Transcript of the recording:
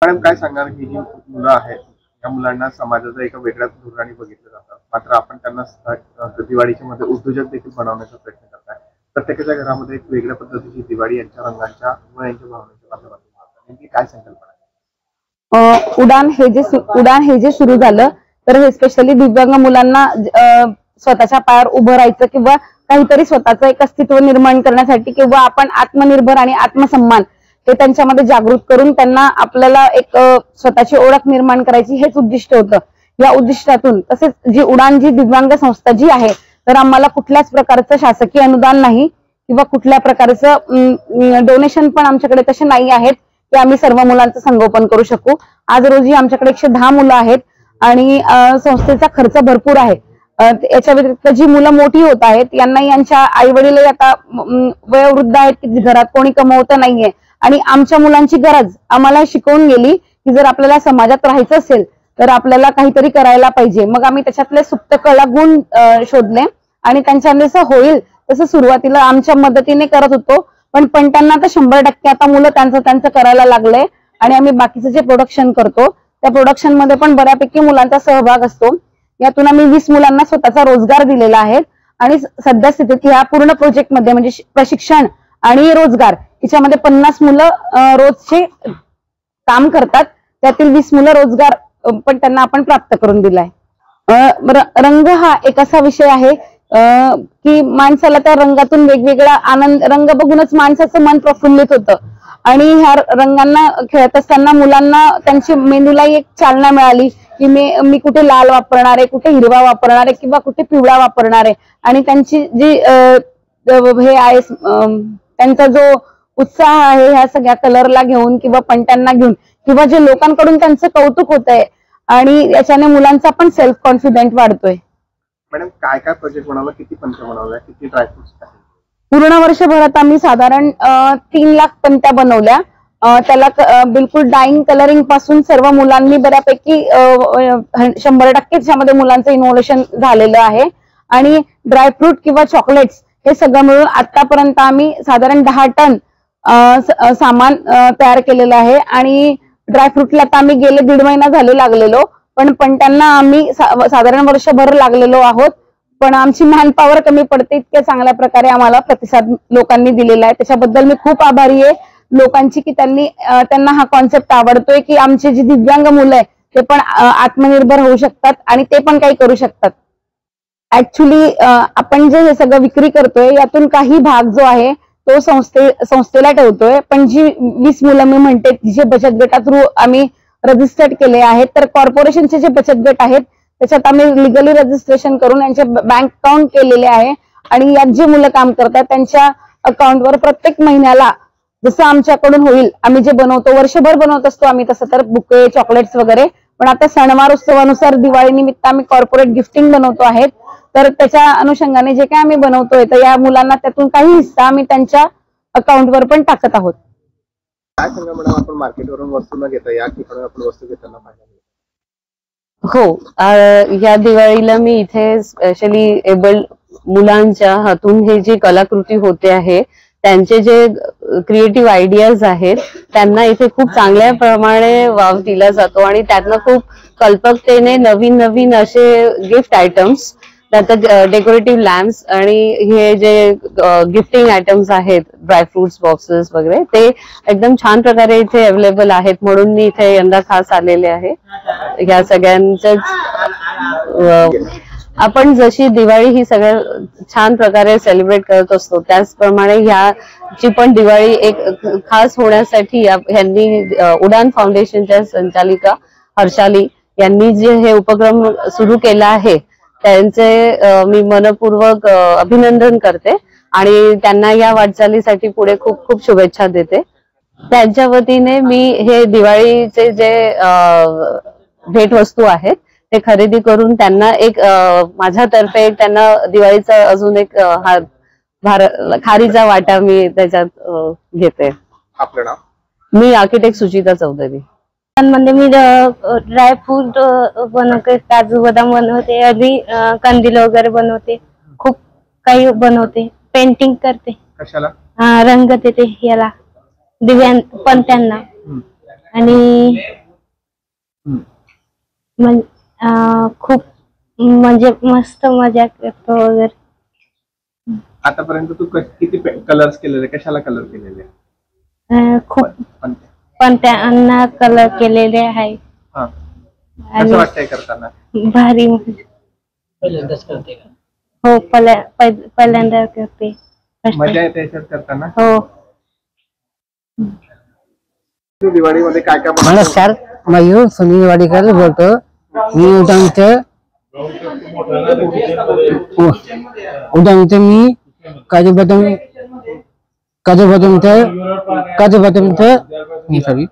Madam काय सांगणार की जी मुलं आहेत या मुलांना समाजाचा एका वेगळ्याच धोरणाने बघितलं जातं, मात्र आपण त्यांना दिवाळीच्या मध्ये उद्योजक देखील बनवण्याचा प्रयत्न करताय। प्रत्येकाच्या घरामध्ये एक वेगळ्या पद्धतीची दिवाळी यांच्या रंगांच्या व यांच्या भावनेच्या माध्यमातून होते। नेमकी काय संकल्पना आहे? उडान हे जे सुरू झालं तर हे स्पेशली दिव्यांग मुलांना स्वतःच्या पायावर उभं राहायचं किंवा काहीतरी स्वतःचं एक अस्तित्व निर्माण करण्यासाठी किंवा आपण आत्मनिर्भर आणि आत्मसन्मान हे त्यांच्यामध्ये जागृत करून त्यांना आपल्याला एक स्वतःची ओळख निर्माण करायची हेच उद्दिष्ट होतं। या उद्दिष्टातून तसेच जी उडान जी दिव्यांग संस्था जी आहे तर आम्हाला कुठल्याच प्रकारचं शासकीय अनुदान नाही किंवा कुठल्या प्रकारचं डोनेशन पण आमच्याकडे तसे नाही आहेत की आम्ही सर्व मुलांचं संगोपन करू शकू। आज रोजी आमच्याकडे 110 मुलं आहेत आणि संस्थेचा खर्च भरपूर आहे। याच्या व्यतिरिक्त जी मुलं मोठी होत आहेत यांना यांच्या आई वडील आता वयोवृद्ध आहेत की घरात कोणी कमवत नाहीये आणि आमच्या मुलांची गरज आम्हाला शिकवून गेली की जर आपल्याला समाजात राहायचं असेल तर आपल्याला काहीतरी करायला पाहिजे। मग आम्ही त्याच्यातले सुप्त कला गुण शोधले आणि त्यांच्याने जसं होईल तसं सुरुवातीला आमच्या मदतीने करत होतो, पण त्यांना आता 100% आता मुलं त्यांचं करायला लागले आणि आम्ही बाकीचं जे प्रोडक्शन करतो त्या प्रोडक्शन मध्ये पण बऱ्यापैकी मुलांचा सहभाग असतो। यातून आम्ही 20 मुलांना स्वतःचा रोजगार दिलेला आहे आणि सध्या स्थितीत ह्या पूर्ण प्रोजेक्ट मध्ये म्हणजे प्रशिक्षण आणि रोजगार याच्यामध्ये 50 मुलं रोजचे काम करतात, त्यातील 20 मुलं रोजगार पण त्यांना आपण प्राप्त करून दिलाय। रंग हा एक असा विषय आहे की माणसाला त्या रंगातून वेगवेगळा आनंद, रंग बघूनच माणसाचं मन प्रफुल्लित होतं आणि ह्या रंगांना खेळत असताना मुलांना त्यांची मेंदूला एक चालना मिळाली की मी कुठे लाल वापरणार आहे, कुठे हिरवा वापरणार आहे किंवा कुठे पिवळा वापरणार आहे आणि त्यांची जी हे आहे त्यांचा जो उत्साह आहे ह्या सगळ्या कलरला घेऊन किंवा पणत्यांना घेऊन किंवा जे लोकांकडून त्यांचं कौतुक होत आहे आणि याच्याने मुलांचा पण सेल्फ कॉन्फिडंट वाढतोय। मॅडम काय काय प्रोजेक्ट बनवला, किती पंच बनवल्या, किती ड्रायफ्रुट्स आहे? पूर्ण वर्षभरात आम्ही साधारण 3 लाख पंत्या बनवल्या। त्याला बिलकुल डाईंग कलरिंग पासून सर्व मुलांनी बऱ्यापैकी 100% त्याच्यामध्ये मुलांचं इन्व्होल्युशन झालेलं आहे आणि ड्रायफ्रूट किंवा चॉकलेट्स हे सगळं मिळून आतापर्यंत आम्ही साधारण 10 टन सामान तयार केलेलं आहे आणि ड्रायफ्रूटला तर आम्ही गेले 1.5 महिना झाले लागलेलो, पण त्यांना आम्ही साधारण वर्षभर लागलेलो आहोत, पण आमची मॅन पॉवर कमी पडते इतक्या चांगल्या प्रकारे आम्हाला प्रतिसाद लोकांनी दिलेला आहे। त्याच्याबद्दल मी खूप आभारी आहे लोकांची की त्यांना हा कॉन्सेप्ट आवडतोय की आमचे जे दिव्यांग मुलं आहे ते पण आत्मनिर्भर होऊ शकतात आणि ते पण काही करू शकतात। ऍक्च्युली आपण जे हे सगळं विक्री करतोय यातून काही भाग जो आहे तो संस्थेला ठेवतोय, पण जी 20 मुलं मी म्हणते जे बचत गटा थ्रू आम्ही रजिस्टर्ड केले आहेत तर कॉर्पोरेशनचे जे बचत गट आहेत त्याच्यात आम्ही लिगली रजिस्ट्रेशन करून यांचे बँक अकाउंट केलेले आहे आणि यात जे मुलं काम करतात त्यांच्या अकाउंटवर प्रत्येक महिन्याला जसं आमच्याकडून होईल आम्ही जे बनवतो, वर्षभर बनवत असतो आम्ही तसं तर बुके चॉकलेट्स वगैरे, पण आता सणवार उत्सवानुसार दिवाळी निमित्त आम्ही कॉर्पोरेट गिफ्टिंग बनवतो आहेत, तर त्याच्या अनुषंगाने जे काय आम्ही बनवतोय तर या मुलांना त्यातून काही हिस्सा आम्ही त्यांच्या अकाउंटवर पण टाकत आहोत। काय सांगा मॅडम, आपण मार्केटवरून वस्तू न घेता या ठिकाणी आपण वस्तू घेताना पाहिजे? हो, या दिवाळीला मी इथे स्पेशली एबल्ड मुलांच्या हातून हे जी कलाकृती होते आहे त्यांचे जे क्रिएटिव्ह आयडियाज आहेत त्यांना इथे खूप चांगल्या प्रमाणे वाव दिला जातो आणि त्यातनं खूप कल्पकतेने नवीन नवीन असे गिफ्ट आयटम्स, त्यात डेकोरेटिव्ह लॅम्प्स आणि हे जे गिफ्टिंग आयटम्स आहेत ड्रायफ्रुट्स बॉक्सेस वगैरे ते एकदम छान प्रकारे इथे अवेलेबल आहेत, म्हणून मी इथे यंदा खास आलेले आहे। या सगळ्यांचंच आपण जशी दिवाळी ही सगळ्या छान प्रकारे सेलिब्रेट करत असतो त्याचप्रमाणे ह्याची पण दिवाळी एक खास होण्यासाठी ह्यांनी उडान फाउंडेशनच्या संचालिका हर्षाली यांनी जे हे उपक्रम सुरू केला आहे त्यांचे मी मनपूर्वक अभिनंदन करते आणि त्यांना या वाटचालीसाठी पुढे खूप खूप शुभेच्छा देते। त्यांच्या वतीने मी हे दिवाळीचे जे भेटवस्तू आहेत ते खरेदी करून त्यांना एक माझ्यातर्फे त्यांना दिवाळीचा अजून एक खारीचा वाटा मी त्याच्यात घेते। आपलं नाव? मी आर्किटेक्ट सुचिता चौधरी। मध्ये मी ड्रायफ्रूट बनवते, काजू बदाम बनवते, आधी कंदील वगैरे बनवते, खूप काही बनवते, पेंटिंग करते। कशाला? रंग देते याला दिव्यां पंत्यांना आणि खूप म्हणजे मस्त मजा करतो वगैरे. आतापर्यंत तू किती कलर्स केलेले, कशाला कलर केलेले? खूप पण पण त्यांना कलर केलेले आहे. हा, आणि कसं वाटतंय करताना? भारी. पहिल्यांदाच करते का? हो, पहिल्यांदा करते. मजा येते याच्यात करताना? हो. तू दिवाळीमध्ये काय काय बनवतो? नमस्कार, मयूर सुनील वाडीकर बोलतो. मी उदाहरणार्थ मी काजू बदामचं सॉरी